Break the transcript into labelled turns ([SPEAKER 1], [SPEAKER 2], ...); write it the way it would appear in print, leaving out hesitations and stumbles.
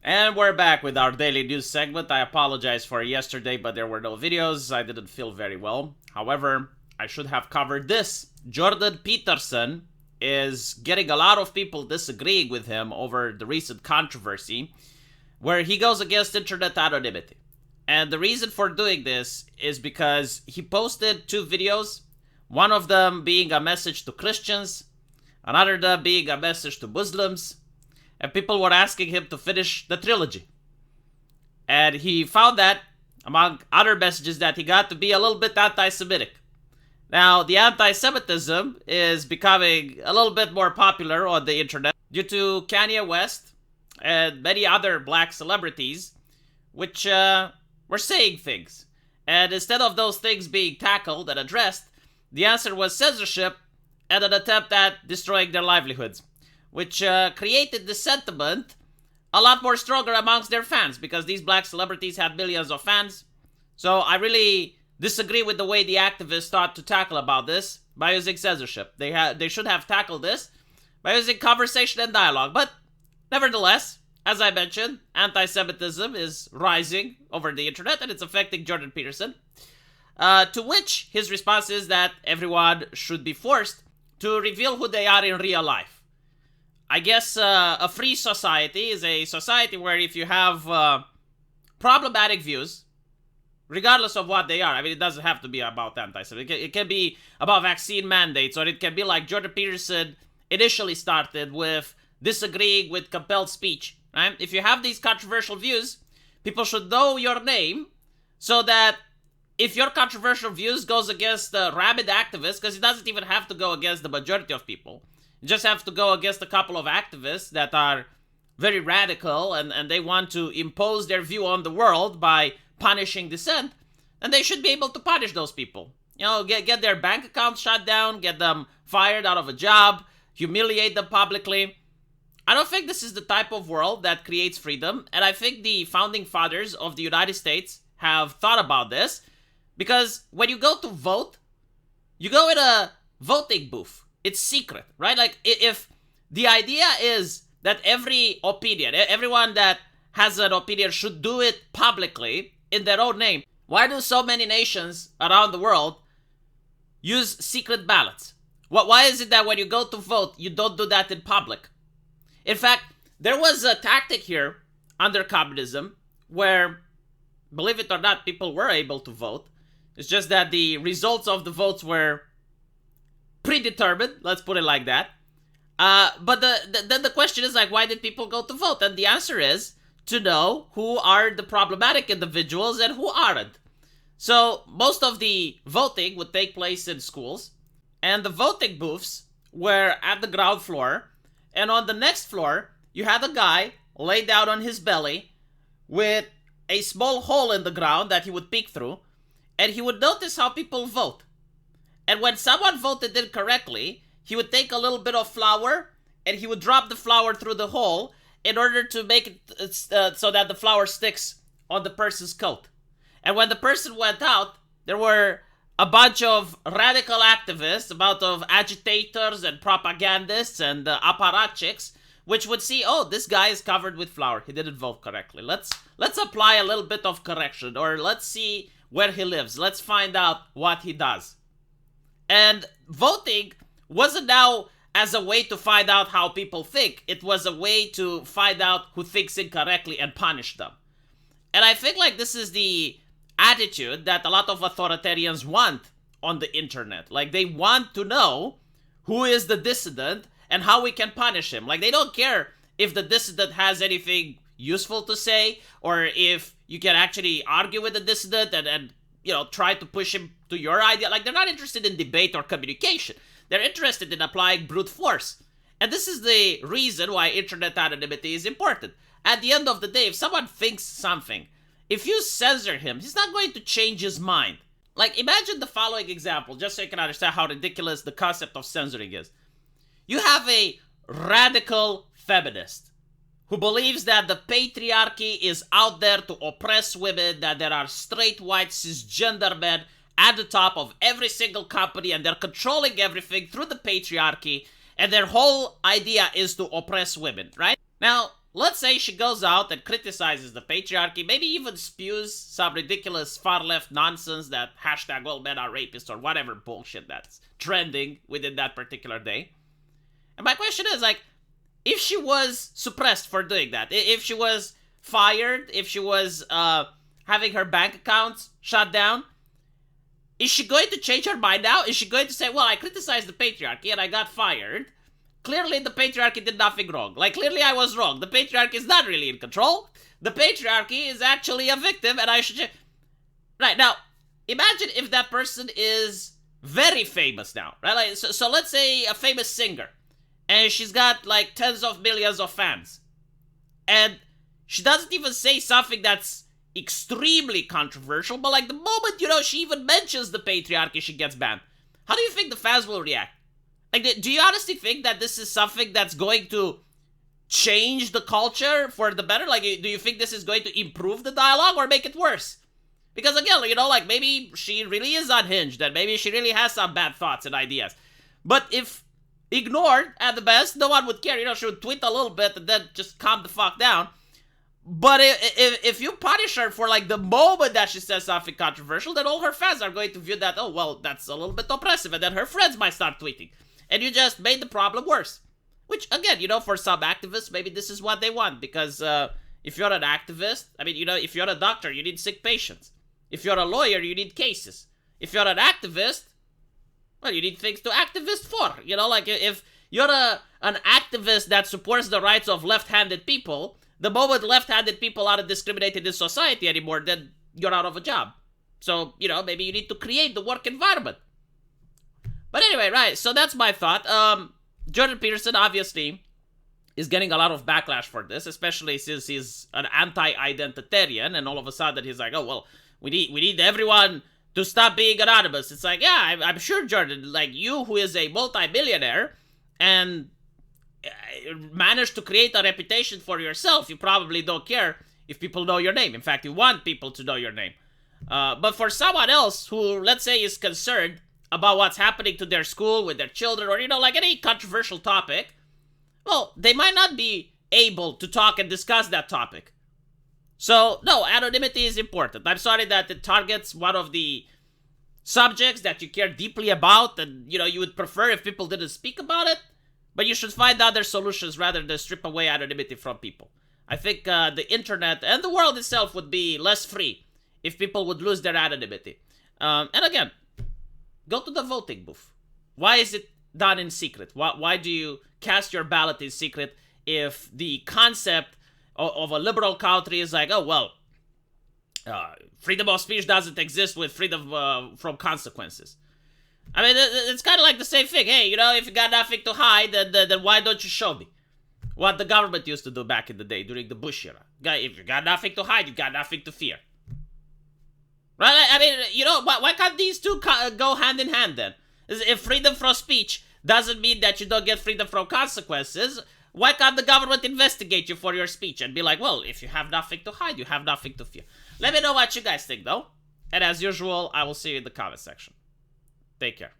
[SPEAKER 1] And we're back with our daily news segment. I apologize for yesterday, but there were no videos. I didn't feel very well. However, I should have covered this. Jordan Peterson is getting a lot of people disagreeing with him over the recent controversy where he goes against internet anonymity. And the reason for doing this is because he posted two videos, one of them being a message to Christians, another them being a message to Muslims, and people were asking him to finish the trilogy. And he found that, among other messages that he got, to be a little bit anti-Semitic. Now, the anti-Semitism is becoming a little bit more popular on the internet due to Kanye West and many other black celebrities, which were saying things. And instead of those things being tackled and addressed, the answer was censorship and an attempt at destroying their livelihoods, which created the sentiment a lot more stronger amongst their fans, because these black celebrities had millions of fans. So I really disagree with the way the activists thought to tackle about this by using censorship. They should have tackled this by using conversation and dialogue. But nevertheless, as I mentioned, anti-Semitism is rising over the internet and it's affecting Jordan Peterson. To which his response is that everyone should be forced to reveal who they are in real life. I guess a free society is a society where if you have problematic views, regardless of what they are, I mean, it doesn't have to be about anti-Semitism. It can be about vaccine mandates, or it can be like Jordan Peterson initially started with disagreeing with compelled speech, right? If you have these controversial views, people should know your name so that if your controversial views goes against the rabid activists, because it doesn't even have to go against the majority of people, you just have to go against a couple of activists that are very radical and they want to impose their view on the world by punishing dissent, and they should be able to punish those people. You know, get their bank accounts shut down, get them fired out of a job, humiliate them publicly. I don't think this is the type of world that creates freedom, and I think the founding fathers of the United States have thought about this, because when you go to vote, you go in a voting booth. It's secret, right? Like, if the idea is that every opinion, everyone that has an opinion should do it publicly in their own name, why do so many nations around the world use secret ballots? Why is it that when you go to vote, you don't do that in public? In fact, there was a tactic here under communism where, believe it or not, people were able to vote. It's just that the results of the votes were predetermined, let's put it like that. But then the question is, like, why did people go to vote? And the answer is to know who are the problematic individuals and who aren't. So most of the voting would take place in schools, and the voting booths were at the ground floor, and on the next floor, you had a guy laid down on his belly with a small hole in the ground that he would peek through, and he would notice how people vote. And when someone voted incorrectly, he would take a little bit of flour and he would drop the flour through the hole in order to make it so that the flour sticks on the person's coat. And when the person went out, there were a bunch of radical activists, a bunch of agitators and propagandists and apparatchiks, which would see, oh, this guy is covered with flour. He didn't vote correctly. Let's apply a little bit of correction, or let's see where he lives. Let's find out what he does. And voting wasn't now as a way to find out how people think. It was a way to find out who thinks incorrectly and punish them. And I think like this is the attitude that a lot of authoritarians want on the internet. Like, they want to know who is the dissident and how we can punish him. Like, they don't care if the dissident has anything useful to say, or if you can actually argue with the dissident and you know, try to push him to your idea. Like, they're not interested in debate or communication. They're interested in applying brute force. And this is the reason why internet anonymity is important. At the end of the day, if someone thinks something, if you censor him, he's not going to change his mind. Like, imagine the following example, just so you can understand how ridiculous the concept of censoring is. You have a radical feminist who believes that the patriarchy is out there to oppress women, that there are straight, white, cisgender men at the top of every single company, and they're controlling everything through the patriarchy, and their whole idea is to oppress women, right? Now, let's say she goes out and criticizes the patriarchy, maybe even spews some ridiculous far-left nonsense that hashtag all men are rapists or whatever bullshit that's trending within that particular day. And my question is, like, if she was suppressed for doing that, if she was fired, if she was having her bank accounts shut down, is she going to change her mind now? Is she going to say, well, I criticized the patriarchy and I got fired. Clearly, the patriarchy did nothing wrong. Like, clearly I was wrong. The patriarchy is not really in control. The patriarchy is actually a victim and I should... Right, now, imagine if that person is very famous now, right? Like, so let's say a famous singer. And she's got, like, tens of millions of fans. And she doesn't even say something that's extremely controversial, but, like, the moment, you know, she even mentions the patriarchy, she gets banned. How do you think the fans will react? Like, do you honestly think that this is something that's going to change the culture for the better? Like, do you think this is going to improve the dialogue or make it worse? Because, again, you know, like, maybe she really is unhinged and maybe she really has some bad thoughts and ideas. But if ignored, at the best, no one would care. You know, she would tweet a little bit and then just calm the fuck down. But if you punish her for, like, the moment that she says something controversial, then all her fans are going to view that, oh, well, that's a little bit oppressive. And then her friends might start tweeting. And you just made the problem worse. Which, again, you know, for some activists, maybe this is what they want. Because if you're an activist, I mean, you know, if you're a doctor, you need sick patients. If you're a lawyer, you need cases. If you're an activist, well, you need things to activist for. You know, like, if you're an activist that supports the rights of left-handed people, the moment left-handed people aren't discriminated in society anymore, then you're out of a job. So, you know, maybe you need to create the work environment. But anyway, right, so that's my thought. Jordan Peterson, obviously, is getting a lot of backlash for this, especially since he's an anti-identitarian, and all of a sudden he's like, oh, well, we need everyone to stop being anonymous. It's like, yeah, I'm sure, Jordan, like, you who is a multi-millionaire and managed to create a reputation for yourself, you probably don't care if people know your name. In fact, you want people to know your name. But for someone else who, let's say, is concerned about what's happening to their school with their children, or, you know, like any controversial topic, well, they might not be able to talk and discuss that topic. So, no, anonymity is important. I'm sorry that it targets one of the subjects that you care deeply about, and, you know, you would prefer if people didn't speak about it, but you should find other solutions rather than strip away anonymity from people. I think the internet and the world itself would be less free if people would lose their anonymity. And again, go to the voting booth. Why is it done in secret? Why do you cast your ballot in secret if the concept of a liberal country is like, oh, well, freedom of speech doesn't exist with freedom from consequences? I mean, it's kind of like the same thing. Hey, you know, if you got nothing to hide, then why don't you show me? What the government used to do back in the day during the Bush era. If you got nothing to hide, you got nothing to fear. Right? I mean, you know, why can't these two go hand in hand then? If freedom from speech doesn't mean that you don't get freedom from consequences, why can't the government investigate you for your speech and be like, well, if you have nothing to hide, you have nothing to fear? Let me know what you guys think, though. And as usual, I will see you in the comment section. Take care.